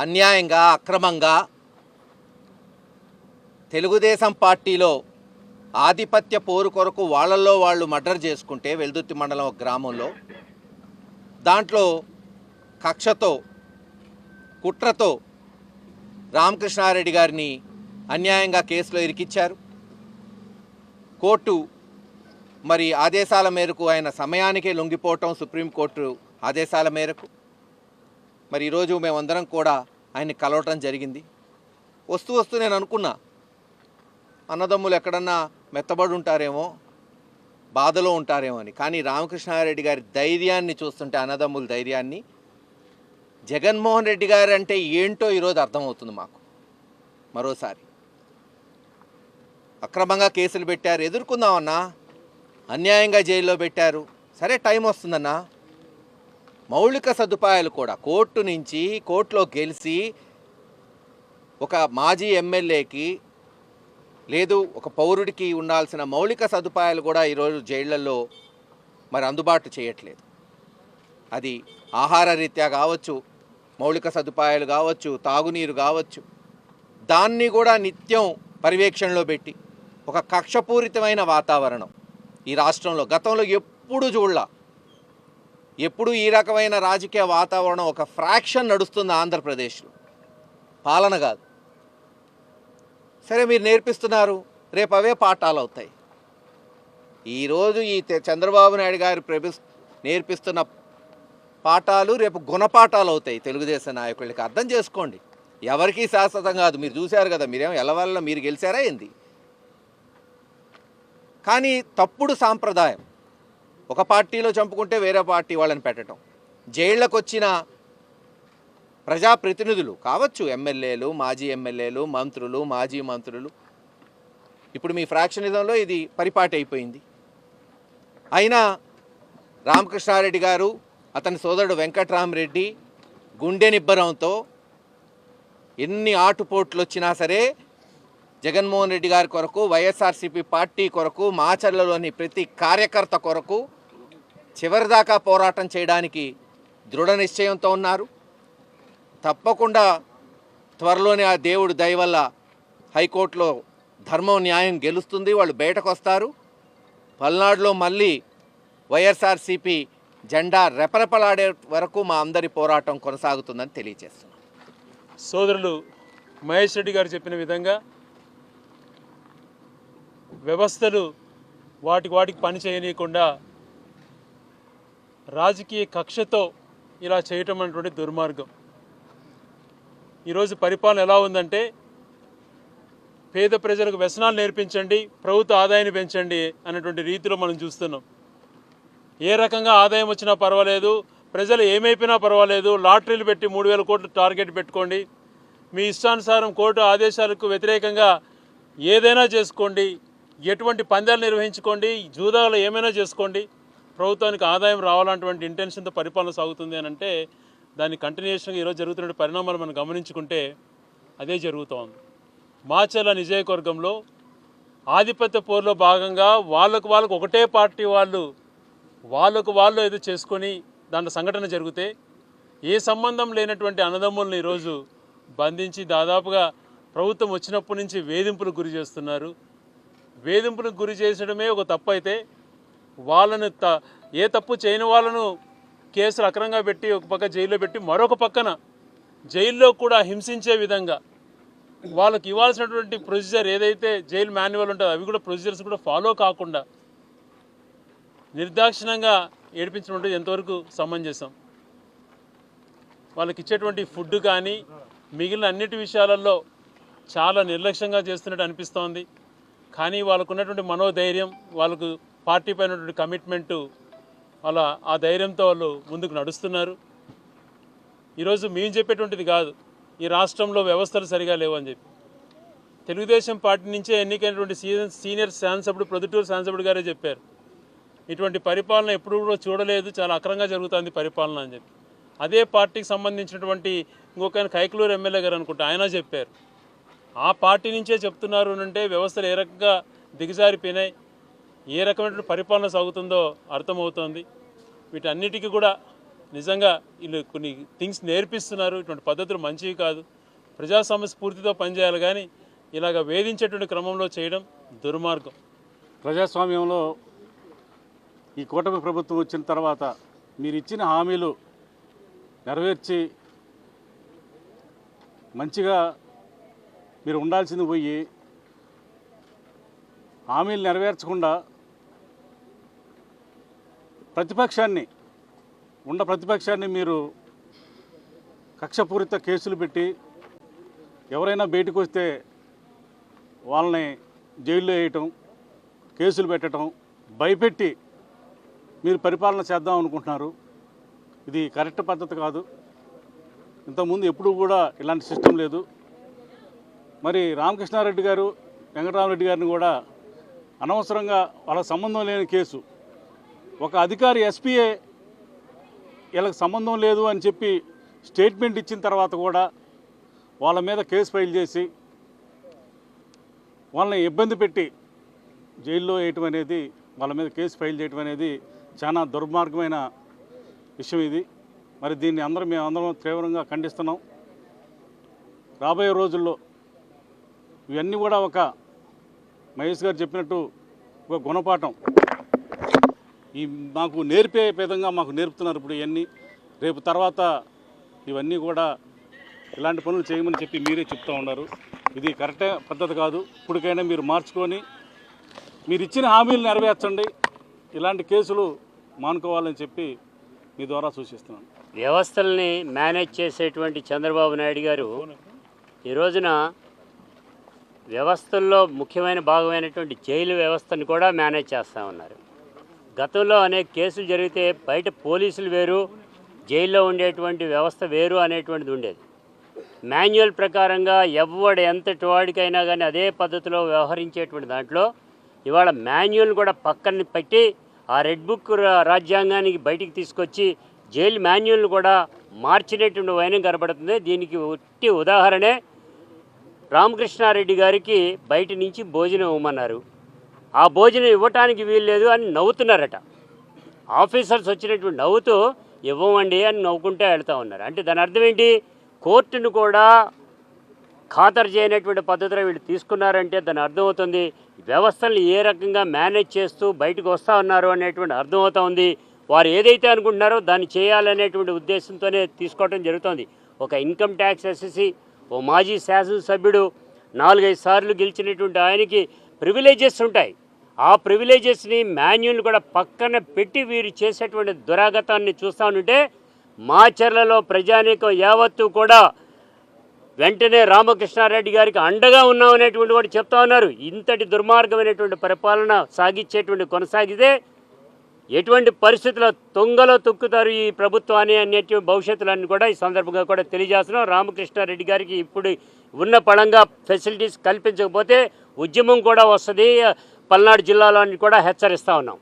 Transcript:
అన్యాయంగా అక్రమంగా తెలుగుదేశం పార్టీలో ఆధిపత్య పోరు కొరకు వాళ్ళల్లో వాళ్ళు మర్డర్ చేసుకుంటే వెల్దుర్తి మండలం ఒక గ్రామంలో దాంట్లో కక్షతో కుట్రతో రామకృష్ణారెడ్డి గారిని అన్యాయంగా కేసులో ఇరికిచ్చారు. కోర్టు మరి ఆదేశాల మేరకు ఆయన సమయానికే లొంగిపోవటం, సుప్రీంకోర్టు ఆదేశాల మేరకు మరి ఈరోజు మేమందరం కూడా ఆయన్ని కలవటం జరిగింది. వస్తూ నేను అనుకున్నా అన్నదమ్ములు ఎక్కడన్నా మెత్తబడి ఉంటారేమో, బాధలో ఉంటారేమో అని. కానీ రామకృష్ణారెడ్డి గారి ధైర్యాన్ని చూస్తుంటే, అన్నదమ్ముల ధైర్యాన్ని, జగన్మోహన్ రెడ్డి గారు అంటే ఏంటో ఈరోజు అర్థమవుతుంది మాకు. మరోసారి అక్రమంగా కేసులు పెట్టారు, ఎదుర్కొందామన్నా. అన్యాయంగా జైల్లో పెట్టారు, సరే టైం వస్తుందన్నా. మౌలిక సదుపాయాలు కూడా కోర్టు నుంచి కోర్టులో గెలిచి ఒక మాజీ ఎమ్మెల్యేకి లేదు ఒక పౌరుడికి ఉండాల్సిన మౌలిక సదుపాయాలు కూడా ఈరోజు జైళ్లలో మరి అందుబాటు చేయట్లేదు. అది ఆహార రీత్యా కావచ్చు, మౌలిక సదుపాయాలు కావచ్చు, తాగునీరు కావచ్చు, దాన్ని కూడా నిత్యం పర్యవేక్షణలో పెట్టి ఒక కక్షపూరితమైన వాతావరణం ఈ రాష్ట్రంలో గతంలో ఎప్పుడు చూడలా. ఎప్పుడు ఈ రకమైన రాజకీయ వాతావరణం ఒక ఫ్రాక్షన్ నడుస్తుంది ఆంధ్రప్రదేశ్లో, పాలన కాదు. సరే మీరు నేర్పిస్తున్నారు, రేపు అవే పాఠాలు అవుతాయి. ఈరోజు ఈ చంద్రబాబు నాయుడు గారు నేర్పిస్తున్న పాఠాలు రేపు గుణపాఠాలు అవుతాయి తెలుగుదేశం నాయకులకి. అర్థం చేసుకోండి, ఎవరికీ శాశ్వతం కాదు. మీరు చూశారు కదా, మీరేమో ఎల్లవల్ల మీరు గెలిచారా ఏంది? కానీ తప్పుడు సాంప్రదాయం, ఒక పార్టీలో చంపుకుంటే వేరే పార్టీ వాళ్ళని పెట్టడం, జైళ్లకు వచ్చిన ప్రజాప్రతినిధులు కావచ్చు, ఎమ్మెల్యేలు, మాజీ ఎమ్మెల్యేలు, మంత్రులు, మాజీ మంత్రులు, ఇప్పుడు మీ ఫ్రాక్షనిజంలో ఇది పరిపాటి అయిపోయింది. అయినా రామకృష్ణారెడ్డి గారు, అతని సోదరుడు వెంకట్రామరెడ్డి గుండె నిబ్బరంతో ఎన్ని ఆటుపోట్లు వచ్చినా సరే జగన్మోహన్ రెడ్డి గారి కొరకు, వైఎస్ఆర్సీపీ పార్టీ కొరకు, మాచర్లలోని ప్రతి కార్యకర్త కొరకు చివరిదాకా పోరాటం చేయడానికి దృఢ నిశ్చయంతో ఉన్నారు. తప్పకుండా త్వరలోనే ఆ దేవుడు దయ వల్ల హైకోర్టులో ధర్మం న్యాయం గెలుస్తుంది, వాళ్ళు బయటకు వస్తారు. పల్నాడులో మళ్ళీ వైఎస్ఆర్సీపీ జెండా రెపరెపలాడే వరకు మా అందరి పోరాటం కొనసాగుతుందని తెలియజేస్తున్నాం. సోదరులు మహేష్ రెడ్డి గారు చెప్పిన విధంగా వ్యవస్థలు వాటికి పని చేయనీయకుండా రాజకీయ కక్షతో ఇలా చేయటం అనేటువంటి దుర్మార్గం. ఈరోజు పరిపాలన ఎలా ఉందంటే, పేద ప్రజలకు వ్యసనాలు నేర్పించండి, ప్రభుత్వ ఆదాయాన్ని పెంచండి అన్నటువంటి రీతిలో మనం చూస్తున్నాం. ఏ రకంగా ఆదాయం వచ్చినా పర్వాలేదు, ప్రజలు ఏమైపోయినా పర్వాలేదు, లాటరీలు పెట్టి 3,000 కోట్లు టార్గెట్ పెట్టుకోండి, మీ ఇష్టానుసారం కోర్టు ఆదేశాలకు వ్యతిరేకంగా ఏదైనా చేసుకోండి, ఎటువంటి పందాలు నిర్వహించుకోండి, జూదాలు ఏమైనా చేసుకోండి, ప్రభుత్వానికి ఆదాయం రావాలన్నటువంటి ఇంటెన్షన్తో పరిపాలన సాగుతుంది అని అంటే, దాని కంటిన్యూషన్గా ఈరోజు జరుగుతున్న పరిణామాలు మనం గమనించుకుంటే అదే జరుగుతోంది. మాచర్ల నియోజకవర్గంలో ఆధిపత్య పోరులో భాగంగా వాళ్ళకు ఒకటే పార్టీ వాళ్ళు ఏదో చేసుకొని దాంట్లో సంఘటన జరిగితే ఏ సంబంధం లేనటువంటి అన్నదమ్ములను ఈరోజు బంధించి దాదాపుగా ప్రభుత్వం వచ్చినప్పటి నుంచి వేధింపులకు గురి చేస్తున్నారు. వేధింపులకు గురి చేసడమే ఒక తప్పు అయితే, వాళ్ళను ఏ తప్పు చేయని వాళ్ళను కేసులు అక్రమంగా పెట్టి ఒక పక్క జైల్లో పెట్టి మరొక పక్కన జైల్లో కూడా హింసించే విధంగా వాళ్ళకి ఇవ్వాల్సినటువంటి ప్రొసీజర్ ఏదైతే జైలు మాన్యువల్ ఉంటుందో అవి కూడా ప్రొసీజర్స్ కూడా ఫాలో కాకుండా నిర్దాక్షిణ్యంగా ఏడిపించడం ఎంతవరకు సమంజసం? వాళ్ళకి ఇచ్చేటువంటి ఫుడ్ కానీ మిగిలిన అన్నిటి విషయాలలో చాలా నిర్లక్ష్యంగా చేస్తున్నట్టు అనిపిస్తోంది. కానీ వాళ్ళకు ఉన్నటువంటి మనోధైర్యం, వాళ్ళకు పార్టీ పైన ఉన్నటువంటి కమిట్మెంటు, వాళ్ళ ఆ ధైర్యంతో వాళ్ళు ముందుకు నడుస్తున్నారు. ఈరోజు మేము చెప్పేటువంటిది కాదు, ఈ రాష్ట్రంలో వ్యవస్థలు సరిగా లేవు అని చెప్పి తెలుగుదేశం పార్టీ నుంచే ఎన్నికైనటువంటి సీనియర్ శాసనసభ్యుడు ప్రొద్దుటూరు శాసనసభ్యుడు గారే చెప్పారు, ఇటువంటి పరిపాలన ఎప్పుడు కూడా చూడలేదు, చాలా అక్రమంగా జరుగుతుంది పరిపాలన అని చెప్పి. అదే పార్టీకి సంబంధించినటువంటి ఇంకొక కైకలూరు ఎమ్మెల్యే గారు అనుకుంటే ఆయన చెప్పారు. ఆ పార్టీ నుంచే చెప్తున్నారు అంటే వ్యవస్థలు ఏ రకంగా దిగజారిపోయినాయి, ఏ రకమైనటువంటి పరిపాలన సాగుతుందో అర్థమవుతోంది. వీటన్నిటికీ కూడా నిజంగా వీళ్ళు కొన్ని థింగ్స్ నేర్పిస్తున్నారు. ఇటువంటి పద్ధతులు మంచివి కాదు. ప్రజాస్వామ్య స్ఫూర్తితో పనిచేయాలి, కానీ ఇలాగ వేధించేటువంటి క్రమంలో చేయడం దుర్మార్గం. ప్రజాస్వామ్యంలో ఈ కూటమి ప్రభుత్వం వచ్చిన తర్వాత మీరు ఇచ్చిన హామీలు నెరవేర్చి మంచిగా మీరు ఉండాల్సింది పోయి హామీలు నెరవేర్చకుండా ప్రతిపక్షాన్ని మీరు కక్షపూరిత కేసులు పెట్టి ఎవరైనా బయటకు వస్తే వాళ్ళని జైల్లో వేయటం, కేసులు పెట్టడం, భయపెట్టి మీరు పరిపాలన చేద్దాం అనుకుంటున్నారు. ఇది కరెక్ట్ పద్ధతి కాదు. ఇంతకుముందు ఎప్పుడూ కూడా ఇలాంటి సిస్టమ్ లేదు. మరి రామకృష్ణారెడ్డి గారు, వెంకటరామరెడ్డి గారిని కూడా అనవసరంగా వాళ్ళకి సంబంధం లేని కేసు, ఒక అధికారి ఎస్పీఏ వీళ్ళకి సంబంధం లేదు అని చెప్పి స్టేట్మెంట్ ఇచ్చిన తర్వాత కూడా వాళ్ళ మీద కేసు ఫైల్ చేసి వాళ్ళని ఇబ్బంది పెట్టి జైల్లో వేయటం అనేది, వాళ్ళ మీద కేసు ఫైల్ చేయటం అనేది చాలా దుర్మార్గమైన విషయం ఇది. మరి దీన్ని మేమందరం తీవ్రంగా ఖండిస్తున్నాం. రాబోయే రోజుల్లో ఇవన్నీ కూడా ఒక మహేష్ గారు చెప్పినట్టు ఒక గుణపాఠం మాకు నేర్పే విధంగా మాకు నేర్పుతున్నారు. ఇప్పుడు ఇవన్నీ రేపు తర్వాత ఇవన్నీ కూడా ఇలాంటి పనులు చేయమని చెప్పి మీరే చెప్తూ ఉన్నారు. ఇది కరెక్టే పద్ధతి కాదు. ఇప్పటికైనా మీరు మార్చుకొని మీరు ఇచ్చిన హామీలు నెరవేర్చండి, ఇలాంటి కేసులు మానుకోవాలని చెప్పి మీ ద్వారా సూచిస్తున్నాను. వ్యవస్థల్ని మేనేజ్ చేసేటువంటి చంద్రబాబు నాయుడు గారు ఈ రోజున వ్యవస్థల్లో ముఖ్యమైన భాగమైనటువంటి జైలు వ్యవస్థను కూడా మేనేజ్ చేస్తూ ఉన్నారు. గతంలో అనేక కేసులు జరిగితే బయట పోలీసులు వేరు, జైల్లో ఉండేటువంటి వ్యవస్థ వేరు అనేటువంటిది ఉండేది. మాన్యువల్ ప్రకారంగా ఎవడు ఎంతటి వాడికైనా కానీ అదే పద్ధతిలో వ్యవహరించేటువంటి దాంట్లో ఇవాళ మాన్యువల్ కూడా పక్కన పెట్టి ఆ రెడ్ బుక్ రాజ్యాంగానికి బయటికి తీసుకొచ్చి జైలు మాన్యువల్ కూడా మార్చినటువంటి వైనం కనబడుతుంది. దీనికి ఒట్టి ఉదాహరణే రామకృష్ణారెడ్డి గారికి బయట నుంచి భోజనం ఇవ్వమన్నారు. ఆ భోజనం ఇవ్వటానికి వీల్లేదు అని నవ్వుతున్నారట. ఆఫీసర్స్ వచ్చినటువంటి నవ్వుతూ ఇవ్వమండి అని నవ్వుకుంటే వెళ్తూ ఉన్నారు. అంటే దాని అర్థం ఏంటి? కోర్టును కూడా ఖాతరు చేయనటువంటి పద్ధతిలో వీళ్ళు తీసుకున్నారంటే దాని అర్థమవుతుంది వ్యవస్థలను ఏ రకంగా మేనేజ్ చేస్తూ బయటకు వస్తూ ఉన్నారు అనేటువంటి అర్థమవుతూ ఉంది. వారు ఏదైతే అనుకుంటున్నారో దాన్ని చేయాలనేటువంటి ఉద్దేశంతోనే తీసుకోవడం జరుగుతుంది. ఒక ఇన్కమ్ ట్యాక్స్ ఎస్ఎస్సి, ఓ మాజీ శాసనసభ్యుడు 4-5 సార్లు గెలిచినటువంటి ఆయనకి ప్రివిలేజెస్ ఉంటాయి. ఆ ప్రివిలేజెస్ని మాన్యువల్ కూడా పక్కన పెట్టి వీరు చేసేటువంటి దురాగతాన్ని చూస్తూ ఉంటే మాచర్లలో ప్రజానీకం యావత్తు కూడా వెంటనే రామకృష్ణారెడ్డి గారికి అండగా ఉన్నామనేటువంటి వాడు చెప్తా ఉన్నారు. ఇంతటి దుర్మార్గమైనటువంటి పరిపాలన కొనసాగితే ఎటువంటి పరిస్థితుల్లో తొంగలో తొక్కుతారు ఈ ప్రభుత్వాన్ని అనేటువంటి భవిష్యత్తులన్నీ కూడా ఈ సందర్భంగా కూడా తెలియజేస్తున్నాం. రామకృష్ణారెడ్డి గారికి ఇప్పుడు ఉన్న పళంగా ఫెసిలిటీస్ కల్పించకపోతే ఉద్యమం కూడా వస్తుంది. పల్నాడు జిల్లాలో కూడా హెచ్చరిస్తూ ఉన్నాం.